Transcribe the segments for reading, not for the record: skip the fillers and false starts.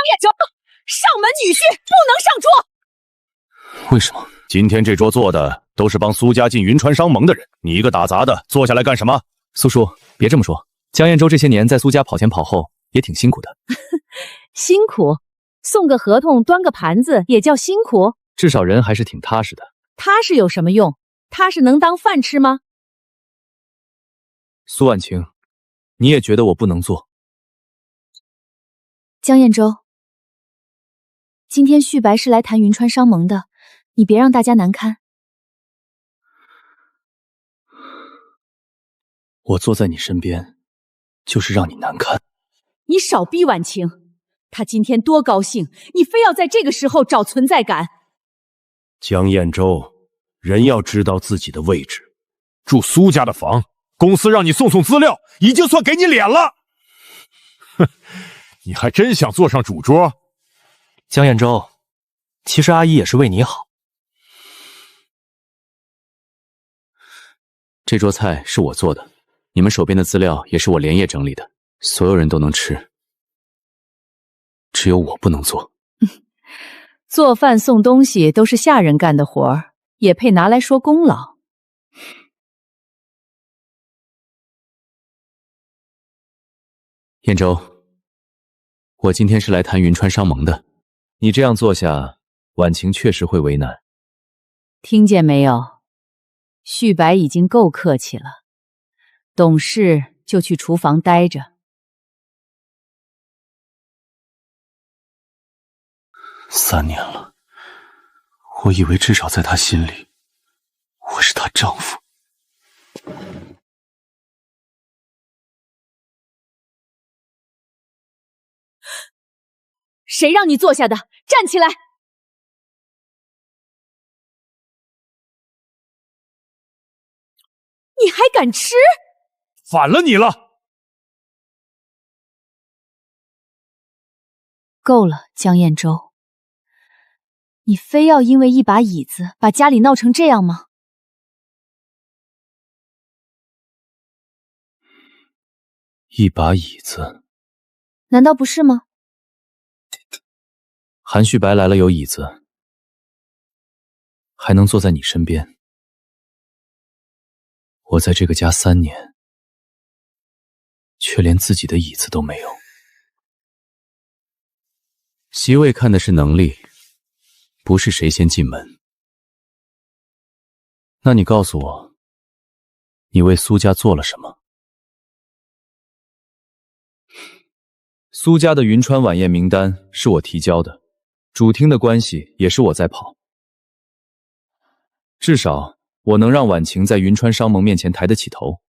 彦州，上门女婿不能上桌。为什么？今天这桌坐的都是帮苏家进云川商盟的人，你一个打杂的坐下来干什么？苏叔，别这么说，江彦州这些年在苏家跑前跑后也挺辛苦的。辛苦？送个合同，端个盘子也叫辛苦？至少人还是挺踏实的。踏实有什么用？踏实能当饭吃吗？苏婉晴，你也觉得我不能做？江彦州，今天旭白是来谈云川商盟的，你别让大家难堪。我坐在你身边，就是让你难堪。你少逼婉晴，她今天多高兴，你非要在这个时候找存在感。江彦州，人要知道自己的位置。住苏家的房，公司让你送资料，已经算给你脸了。哼，你还真想坐上主桌？江彦州，其实阿姨也是为你好。这桌菜是我做的，你们手边的资料也是我连夜整理的，所有人都能吃，只有我不能做。做饭送东西都是下人干的活儿，也配拿来说功劳？彦州，我今天是来谈云川商盟的，你这样做下，婉晴确实会为难。听见没有？旭白已经够客气了，懂事就去厨房待着。3年了，我以为至少在他心里，我是她丈夫。谁让你坐下的？站起来！你还敢吃？反了你了！够了，江彦州，你非要因为一把椅子把家里闹成这样吗？一把椅子，难道不是吗？韩旭白来了有椅子，还能坐在你身边。我在这个家3年，却连自己的椅子都没有。席位看的是能力，不是谁先进门。那你告诉我，你为苏家做了什么？苏家的云川晚宴名单是我提交的，主厅的关系也是我在跑。至少我能让婉晴在云川商盟面前抬得起头。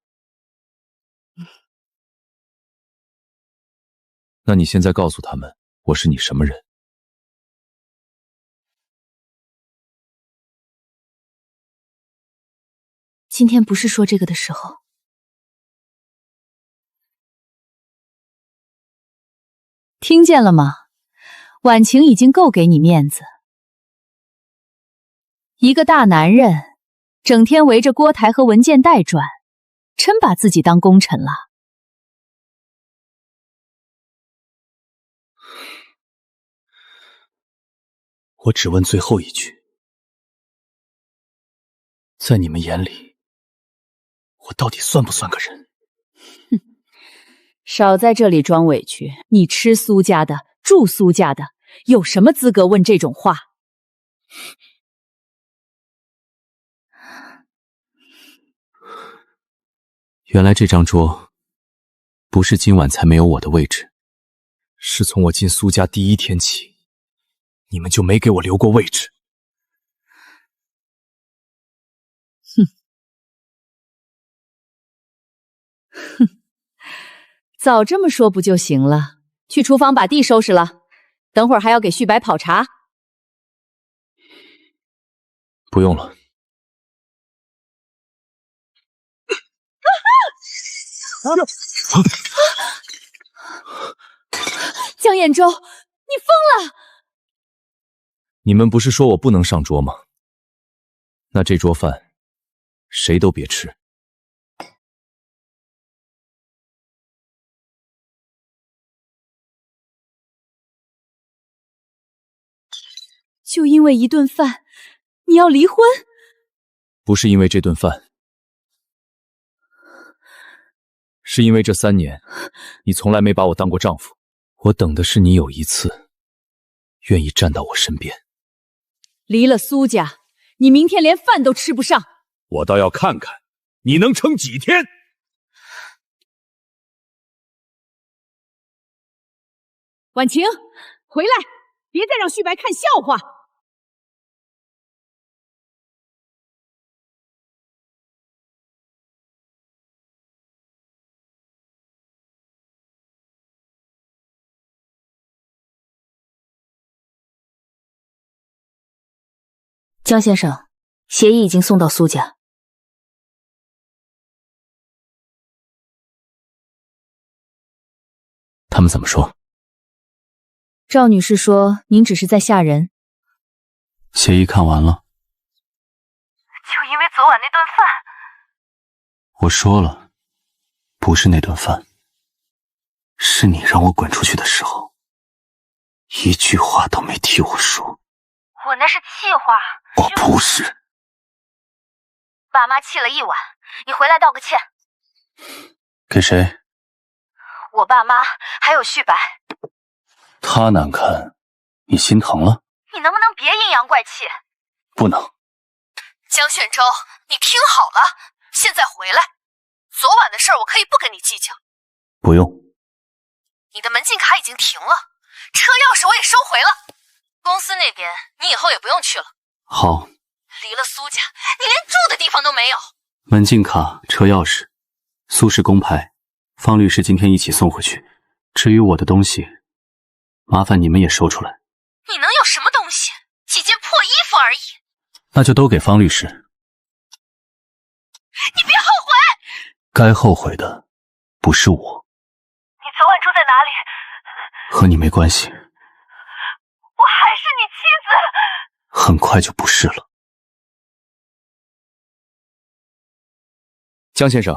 那你现在告诉他们，我是你什么人？今天不是说这个的时候。听见了吗？婉晴已经够给你面子。一个大男人，整天围着郭台和文件袋转，真把自己当功臣了。我只问最后一句，在你们眼里，我到底算不算个人？哼，少在这里装委屈，你吃苏家的，住苏家的，有什么资格问这种话？原来这张桌不是今晚才没有我的位置，是从我进苏家第1天起，你们就没给我留过位置。哼，早这么说不就行了？去厨房把地收拾了，等会儿还要给旭白跑茶。不用了。江彦州，你疯了！你们不是说我不能上桌吗？那这桌饭，谁都别吃。就因为一顿饭，你要离婚？不是因为这顿饭，是因为这3年，你从来没把我当过丈夫。我等的是你有一次愿意站到我身边。离了苏家，你明天连饭都吃不上。我倒要看看你能撑几天。婉晴，回来，别再让旭白看笑话。江先生，协议已经送到苏家。他们怎么说？赵女士说您只是在吓人。协议看完了。就因为昨晚那顿饭，我说了，不是那顿饭，是你让我滚出去的时候，一句话都没替我说。我那是气话。我不是。爸妈气了一晚，你回来道个歉。给谁？我爸妈还有旭白。他难看，你心疼了？你能不能别阴阳怪气？不能。江炫洲，你听好了，现在回来。昨晚的事儿我可以不跟你计较。不用。你的门禁卡已经停了，车钥匙我也收回了。公司那边你以后也不用去了。好。离了苏家，你连住的地方都没有。门禁卡、车钥匙，苏氏公派，方律师今天一起送回去。至于我的东西，麻烦你们也收出来。你能有什么东西？几件破衣服而已。那就都给方律师。你别后悔。该后悔的不是我。你昨晚住在哪里？和你没关系。我还是你妻子。很快就不是了。江先生，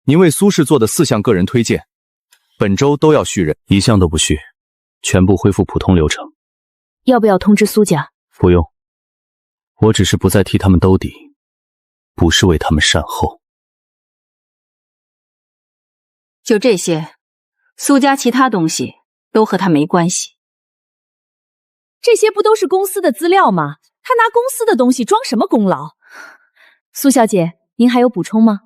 您为苏氏做的4项个人推荐，本周都要续任，1项都不续，全部恢复普通流程。要不要通知苏家？不用，我只是不再替他们兜底，不是为他们善后。就这些，苏家其他东西都和他没关系。这些不都是公司的资料吗？他拿公司的东西装什么功劳？苏小姐，您还有补充吗？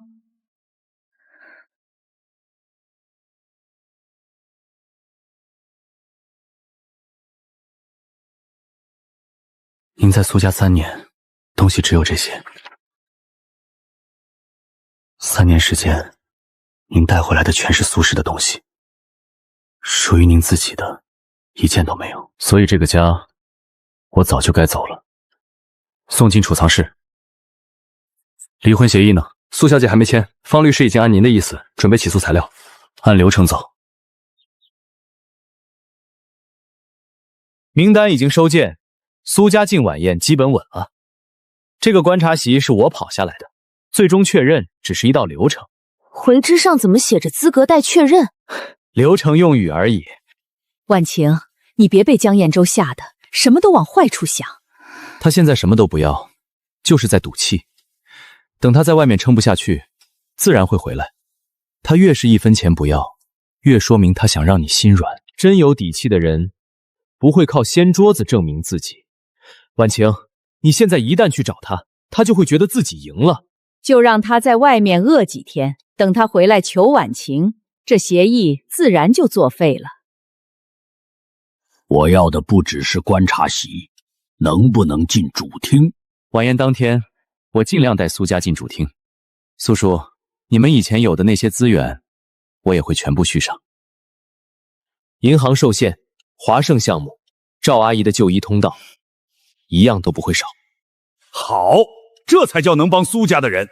您在苏家3年，东西只有这些。3年时间，您带回来的全是苏氏的东西，属于您自己的一件都没有。所以这个家，我早就该走了，送进储藏室。离婚协议呢？苏小姐还没签，方律师已经按您的意思准备起诉材料，按流程走。名单已经收件。苏家进晚宴基本稳了，这个观察席是我跑下来的，最终确认只是一道流程。回执上怎么写着资格待确认？流程用语而已。婉晴，你别被江彦洲吓得什么都往坏处想。他现在什么都不要，就是在赌气。等他在外面撑不下去，自然会回来。他越是1分钱不要，越说明他想让你心软。真有底气的人，不会靠掀桌子证明自己。婉晴，你现在一旦去找他，他就会觉得自己赢了。就让他在外面饿几天，等他回来求婉晴，这协议自然就作废了。我要的不只是观察席，能不能进主厅？晚宴当天，我尽量带苏家进主厅。苏叔，你们以前有的那些资源，我也会全部续上。银行受限，华盛项目，赵阿姨的就医通道，一样都不会少。好，这才叫能帮苏家的人。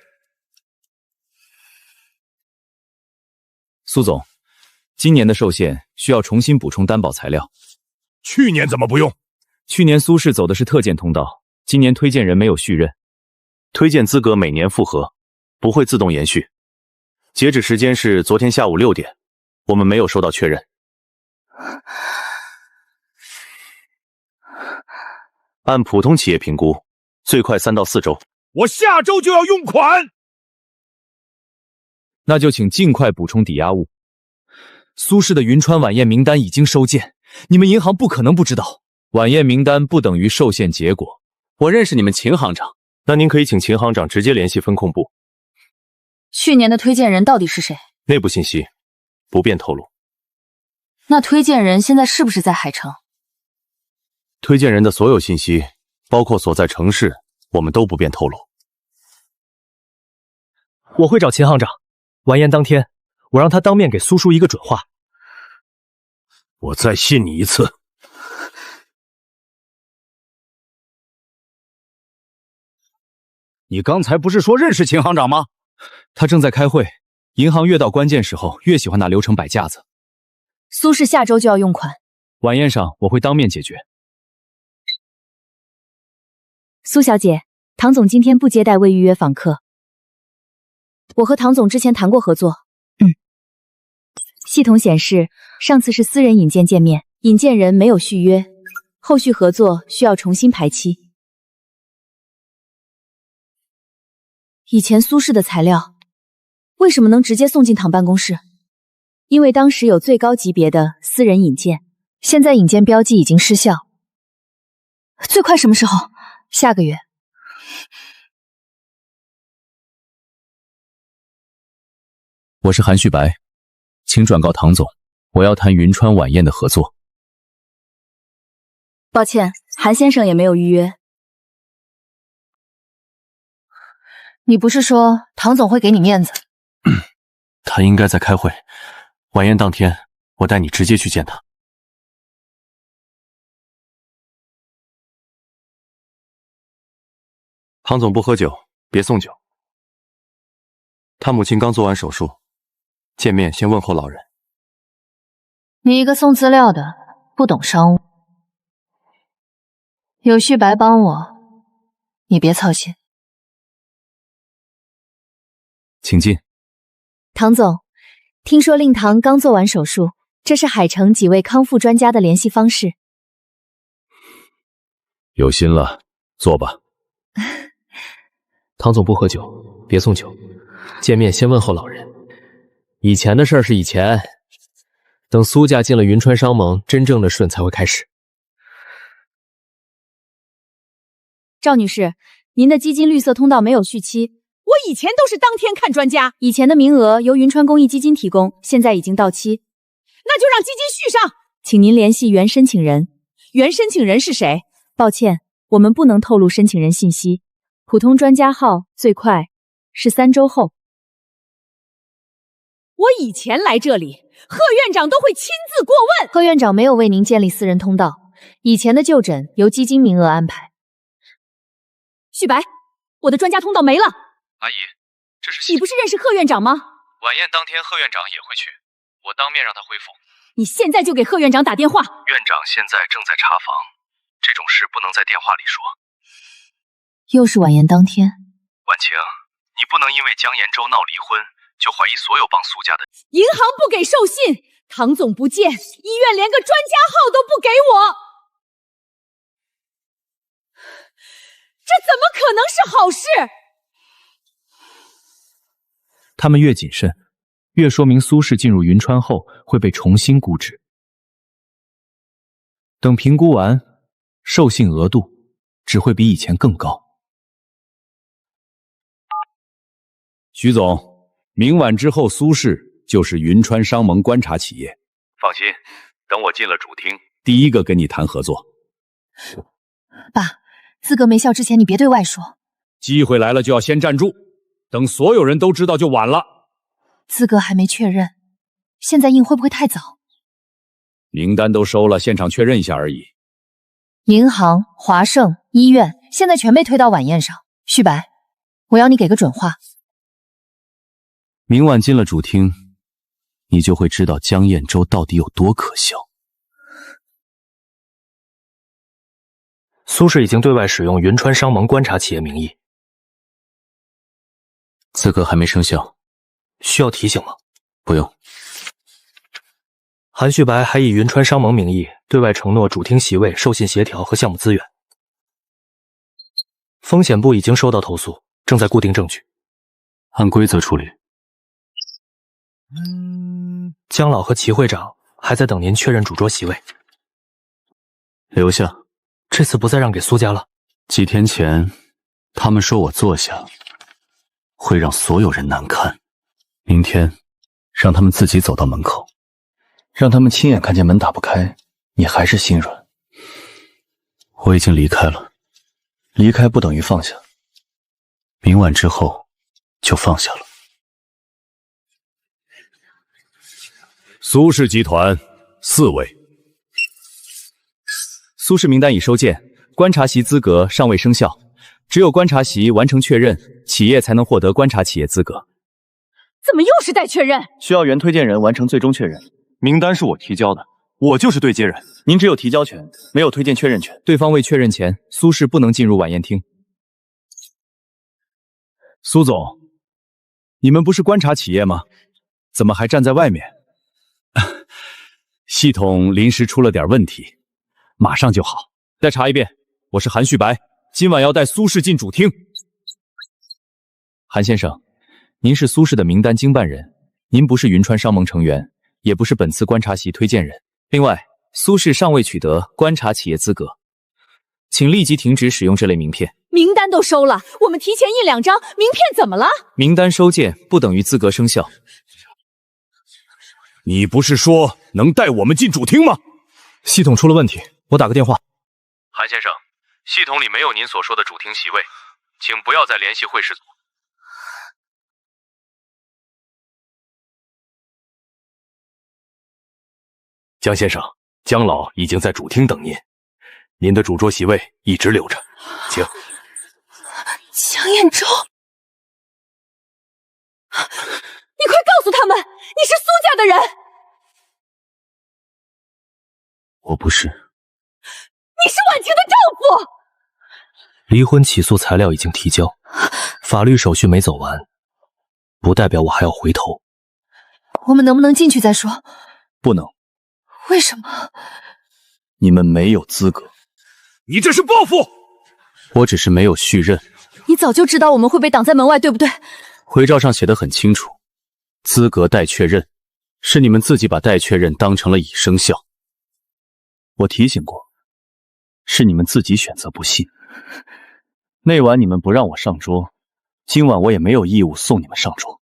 苏总，今年的寿限需要重新补充担保材料。去年怎么不用？去年苏氏走的是特荐通道，今年推荐人没有续任，推荐资格每年复核，不会自动延续。截止时间是昨天下午6点，我们没有收到确认。按普通企业评估，最快3到4周。我下周就要用款。那就请尽快补充抵押物。苏氏的云川晚宴名单已经收件，你们银行不可能不知道。晚宴名单不等于受限结果。我认识你们秦行长，那您可以请秦行长直接联系风控部。去年的推荐人到底是谁？内部信息不便透露。那推荐人现在是不是在海城？推荐人的所有信息，包括所在城市，我们都不便透露。我会找秦行长，晚宴当天，我让他当面给苏叔一个准话。我再信你一次。你刚才不是说认识秦行长吗？他正在开会，银行越到关键时候越喜欢拿流程摆架子。苏氏下周就要用款，晚宴上我会当面解决。苏小姐，唐总今天不接待未预约访客。我和唐总之前谈过合作。系统显示上次是私人引荐见面，引荐人没有续约，后续合作需要重新排期。以前苏氏的材料为什么能直接送进唐办公室？因为当时有最高级别的私人引荐，现在引荐标记已经失效。最快什么时候？下个月。我是韩旭白，请转告唐总，我要谈云川晚宴的合作。抱歉，韩先生也没有预约。你不是说唐总会给你面子？他应该在开会，晚宴当天我带你直接去见他。唐总不喝酒，别送酒。他母亲刚做完手术，见面先问候老人。你一个送资料的，不懂商务。有旭白帮我，你别操心。请进。唐总，听说令堂刚做完手术，这是海城几位康复专家的联系方式。有心了，坐吧。唐总不喝酒，别送酒。见面先问候老人。以前的事儿是以前，等苏家进了云川商盟，真正的顺才会开始。赵女士，您的基金绿色通道没有续期。我以前都是当天看专家，以前的名额由云川公益基金提供，现在已经到期。那就让基金续上。请您联系原申请人。原申请人是谁？抱歉，我们不能透露申请人信息。普通专家号最快是3周后。我以前来这里，贺院长都会亲自过问。贺院长没有为您建立私人通道，以前的就诊由基金名额安排。旭白，我的专家通道没了。阿姨，这是你不是认识贺院长吗？晚宴当天贺院长也会去，我当面让他恢复。你现在就给贺院长打电话。院长现在正在查房，这种事不能在电话里说。又是晚宴当天。婉晴，你不能因为江延洲闹离婚就怀疑所有帮苏家的。银行不给授信，唐总不见，医院连个专家号都不给我，这怎么可能是好事？他们越谨慎，越说明苏氏进入云川后会被重新估值。等评估完，授信额度只会比以前更高。徐总，明晚之后苏氏就是云川商盟观察企业。放心，等我进了主厅，第一个跟你谈合作。爸，资格没效之前你别对外说。机会来了就要先站住，等所有人都知道就晚了。资格还没确认，现在印会不会太早？名单都收了，现场确认一下而已。银行、华盛、医院现在全被推到晚宴上。旭白，我要你给个准话。明晚进了主厅，你就会知道江燕洲到底有多可笑。苏氏已经对外使用云川商盟观察企业名义，资格还没生效，需要提醒吗？不用。韩旭白还以云川商盟名义对外承诺主厅席位、授信协调和项目资源。风险部已经收到投诉，正在固定证据，按规则处理。江老和齐会长还在等您确认主桌席位。留下，这次不再让给苏家了。几天前，他们说我坐下会让所有人难堪，明天让他们自己走到门口，让他们亲眼看见门打不开，你还是心软。我已经离开了，离开不等于放下，明晚之后就放下了。苏氏集团4位。苏氏名单已收件，观察席资格尚未生效，只有观察席完成确认，企业才能获得观察企业资格。怎么又是待确认？需要原推荐人完成最终确认。名单是我提交的，我就是对接人，您只有提交权，没有推荐确认权。对方未确认前，苏氏不能进入晚宴厅。苏总，你们不是观察企业吗？怎么还站在外面？系统临时出了点问题，马上就好。再查一遍，我是韩旭白，今晚要带苏氏进主厅。韩先生，您是苏氏的名单经办人，您不是云川商盟成员，也不是本次观察席推荐人。另外，苏氏尚未取得观察企业资格，请立即停止使用这类名片。名单都收了，我们提前印2张，名片怎么了？名单收件不等于资格生效。你不是说能带我们进主厅吗？系统出了问题，我打个电话。韩先生，系统里没有您所说的主厅席位，请不要再联系会试组。江先生，江老已经在主厅等您，您的主桌席位一直留着，请。江彦洲，你快告诉他们，你是苏家的人。我不是。你是婉晴的丈夫。离婚起诉材料已经提交，法律手续没走完，不代表我还要回头。我们能不能进去再说？不能。为什么？你们没有资格。你这是报复！我只是没有续任。你早就知道我们会被挡在门外，对不对？回照上写得很清楚，资格待确认，是你们自己把待确认当成了已生效。我提醒过，是你们自己选择不信。那晚你们不让我上桌，今晚我也没有义务送你们上桌。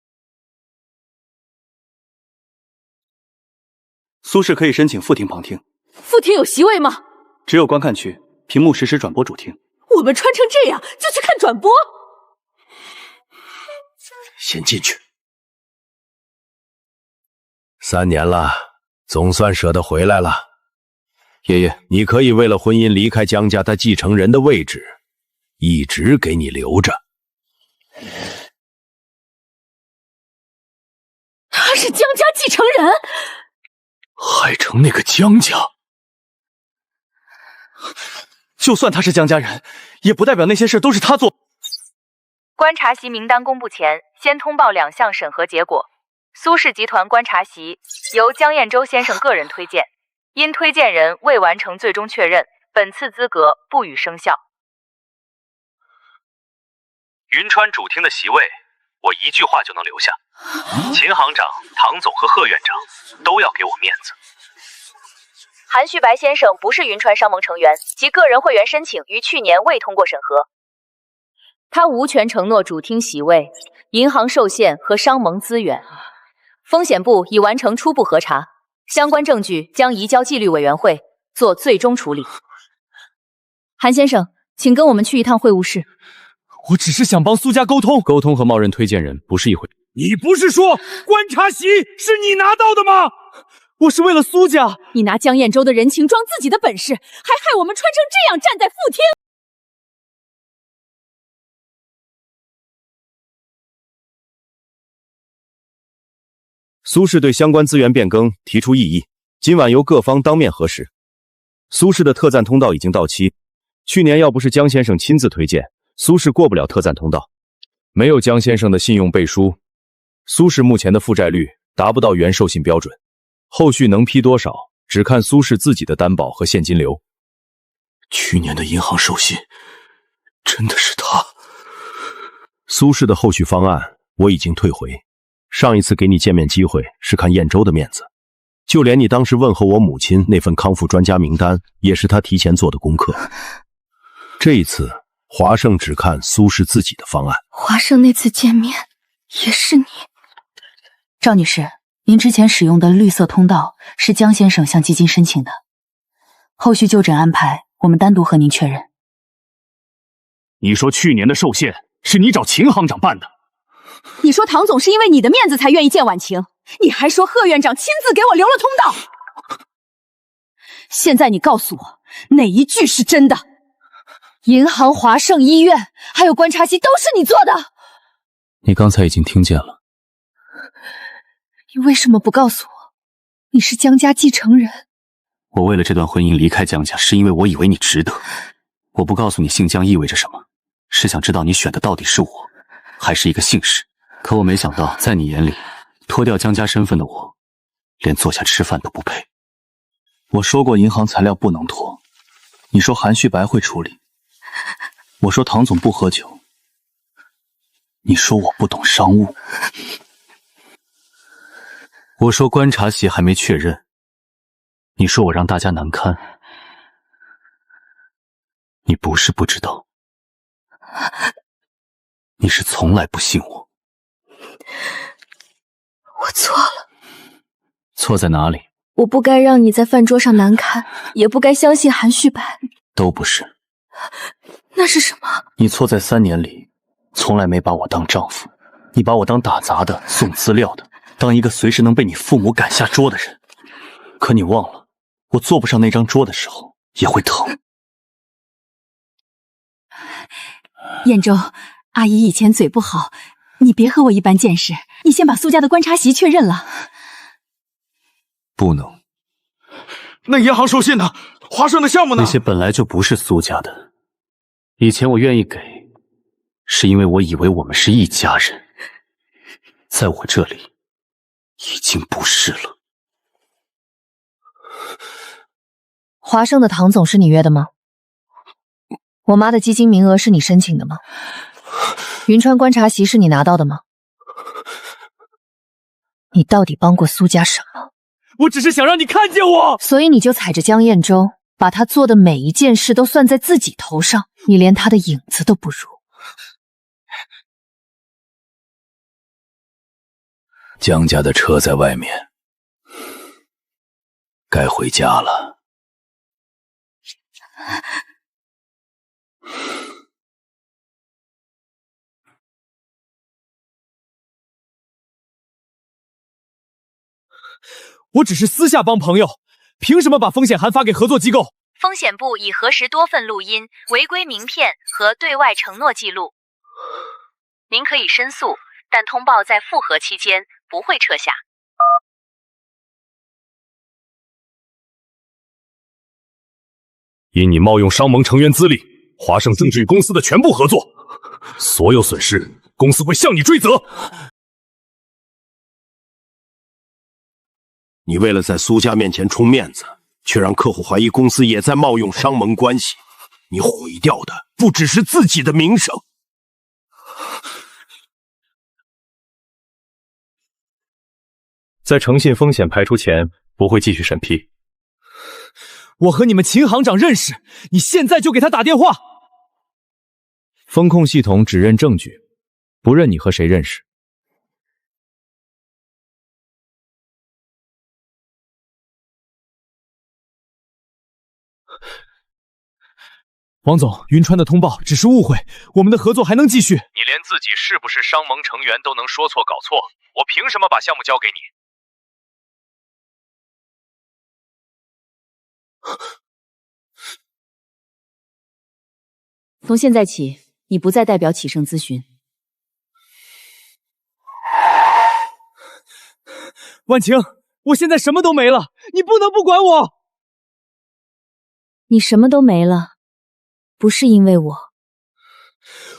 苏氏可以申请副厅旁听。副厅有席位吗？只有观看区，屏幕实时转播主厅。我们穿成这样就去看转播？先进去。3年了，总算舍得回来了。爷爷，你可以为了婚姻离开江家他继承人的位置，一直给你留着。他是江家继承人？海城那个江家，就算他是江家人，也不代表那些事都是他做。观察席名单公布前，先通报2项审核结果。苏氏集团观察席由江彦洲先生个人推荐，因推荐人未完成最终确认，本次资格不予生效。云川主厅的席位，我一句话就能留下。秦行长、唐总和贺院长都要给我面子。韩旭白先生不是云川商盟成员，其个人会员申请于去年未通过审核。他无权承诺主厅席位、银行受限和商盟资源。风险部已完成初步核查，相关证据将移交纪律委员会做最终处理。韩先生，请跟我们去一趟会务室。我只是想帮苏家沟通和冒认推荐人不是一回。你不是说观察席是你拿到的吗？我是为了苏家。你拿江彦洲的人情装自己的本事，还害我们穿成这样站在副厅。苏氏对相关资源变更提出异议，今晚由各方当面核实。苏氏的特赞通道已经到期，去年要不是江先生亲自推荐，苏氏过不了特赞通道。没有江先生的信用背书，苏氏目前的负债率达不到原授信标准，后续能批多少，只看苏氏自己的担保和现金流。去年的银行授信真的是他。苏氏的后续方案我已经退回，上一次给你见面机会是看燕州的面子，就连你当时问候我母亲那份康复专家名单，也是他提前做的功课。这一次，华盛只看苏氏自己的方案。华盛那次见面也是你。赵女士，您之前使用的绿色通道是江先生向基金申请的，后续就诊安排我们单独和您确认。你说去年的寿限是你找秦行长办的？你说唐总是因为你的面子才愿意见婉晴，你还说贺院长亲自给我留了通道。现在你告诉我，哪一句是真的？银行、华盛医院还有观察席都是你做的。你刚才已经听见了。你为什么不告诉我，你是江家继承人？我为了这段婚姻离开江家，是因为我以为你值得。我不告诉你姓江意味着什么，是想知道你选的到底是我，还是一个姓氏。可我没想到，在你眼里，脱掉江家身份的我，连坐下吃饭都不配。我说过银行材料不能脱，你说韩旭白会处理，我说唐总不喝酒，你说我不懂商务，我说观察席还没确认，你说我让大家难堪。你不是不知道，你是从来不信我。我错了。错在哪里？我不该让你在饭桌上难堪，也不该相信韩旭白。都不是。那是什么？你错在3年里从来没把我当丈夫，你把我当打杂的、送资料的，当一个随时能被你父母赶下桌的人。可你忘了，我坐不上那张桌的时候也会疼。燕州，阿姨以前嘴不好，你别和我一般见识。你先把苏家的观察席确认了。不能。那银行授信呢？华盛的项目呢？那些本来就不是苏家的。以前我愿意给，是因为我以为我们是一家人。在我这里，已经不是了。华盛的唐总是你约的吗？我妈的基金名额是你申请的吗？云川观察席是你拿到的吗？你到底帮过苏家什么？我只是想让你看见我，所以你就踩着江燕州，把他做的每一件事都算在自己头上，你连他的影子都不如。江家的车在外面，该回家了。我只是私下帮朋友，凭什么把风险函发给合作机构？风险部已核实多份录音、违规名片和对外承诺记录。您可以申诉，但通报在复核期间不会撤下。因你冒用商盟成员资历，华盛终止与公司的全部合作，所有损失公司会向你追责。你为了在苏家面前充面子，却让客户怀疑公司也在冒用商盟关系，你毁掉的不只是自己的名声。在诚信风险排除前，不会继续审批。我和你们秦行长认识，你现在就给他打电话。风控系统只认证据，不认你和谁认识。王总，云川的通报只是误会，我们的合作还能继续。你连自己是不是商盟成员都能说错搞错，我凭什么把项目交给你？从现在起，你不再代表启盛咨询。婉晴，我现在什么都没了，你不能不管我。你什么都没了，不是因为我。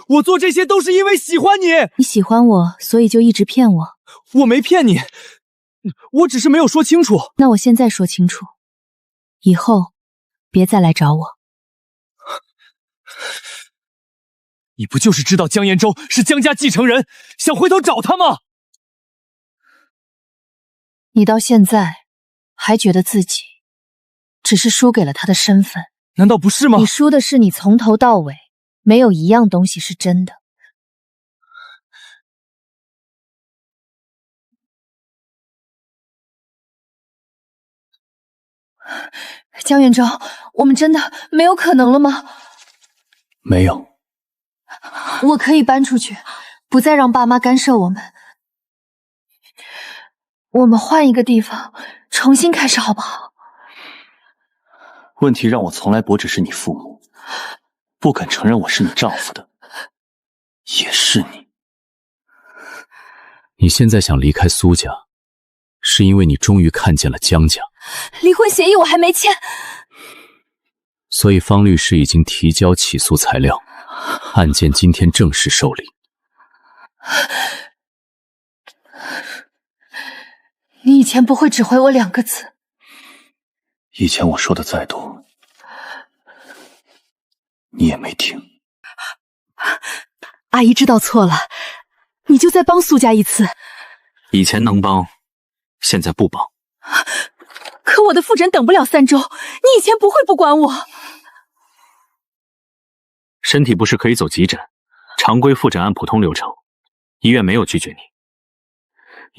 我做这些都是因为喜欢你。你喜欢我，所以就一直骗我。我没骗你，我只是没有说清楚。那我现在说清楚，以后别再来找我。你不就是知道江延州是江家继承人，想回头找他吗？你到现在还觉得自己只是输给了他的身份？难道不是吗？你输的是你从头到尾没有一样东西是真的。江元昭，我们真的没有可能了吗？没有。我可以搬出去，不再让爸妈干涉我们。我们换一个地方，重新开始好不好？问题让我从来不只是你父母，不肯承认我是你丈夫的，也是你。你现在想离开苏家，是因为你终于看见了江家。离婚协议我还没签，所以方律师已经提交起诉材料，案件今天正式受理。你以前不会只回我2个字。以前我说的再多，你也没听。阿姨知道错了，你就再帮苏家一次。以前能帮，现在不帮。可我的复诊等不了3周，你以前不会不管我。身体不适可以走急诊，常规复诊按普通流程，医院没有拒绝你。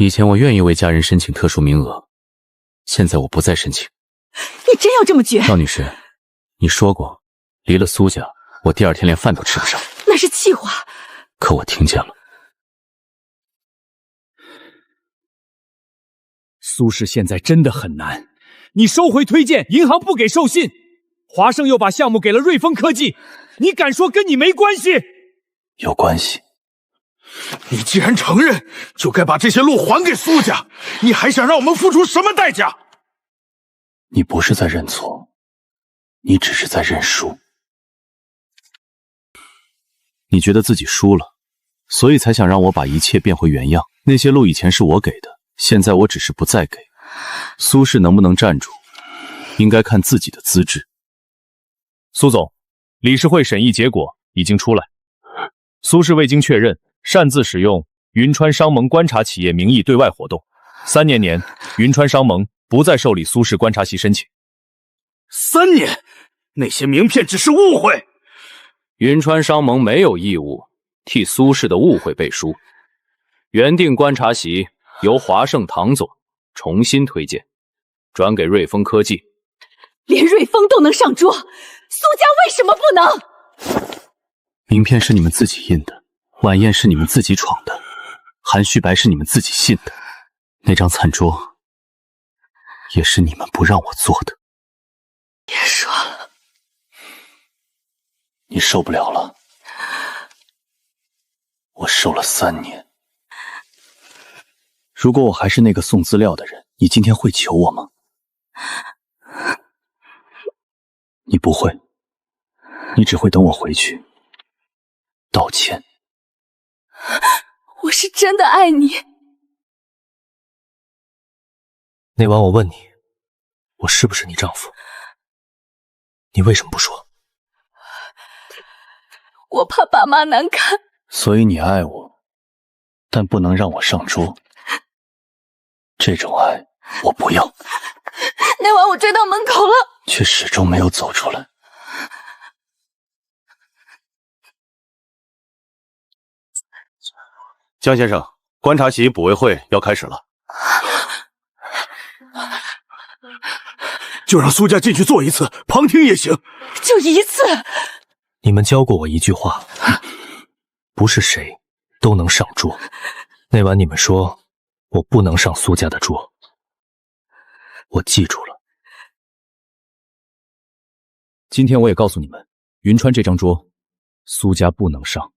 以前我愿意为家人申请特殊名额，现在我不再申请。你真要这么绝？赵女士，你说过，离了苏家，我第2天连饭都吃不上。那是气话。可我听见了。苏氏现在真的很难，你收回推荐，银行不给授信，华盛又把项目给了瑞丰科技，你敢说跟你没关系？有关系。你既然承认，就该把这些路还给苏家，你还想让我们付出什么代价？你不是在认错，你只是在认输。你觉得自己输了，所以才想让我把一切变回原样。那些路以前是我给的，现在我只是不再给。苏氏能不能站住，应该看自己的资质。苏总，理事会审议结果已经出来，苏氏未经确认，擅自使用云川商盟观察企业名义对外活动，3年内云川商盟不再受理苏氏观察系申请。3年？那些名片只是误会。云川商盟没有义务替苏氏的误会背书。原定观察席由华盛唐总重新推荐，转给瑞丰科技。连瑞丰都能上桌，苏家为什么不能？名片是你们自己印的，晚宴是你们自己闯的，含蓄白是你们自己信的，那张餐桌也是你们不让我做的。别说了，你受不了了。我受了3年。如果我还是那个送资料的人，你今天会求我吗？你不会，你只会等我回去道歉。我是真的爱你。那晚我问你，我是不是你丈夫？你为什么不说？我怕爸妈难堪。所以你爱我，但不能让我上桌。这种爱我不要。那晚我追到门口了，却始终没有走出来。江先生，观察席补位会要开始了。就让苏家进去坐一次，旁听也行。就一次。你们教过我一句话，不是谁都能上桌。那晚你们说我不能上苏家的桌，我记住了。今天我也告诉你们，云川这张桌，苏家不能上。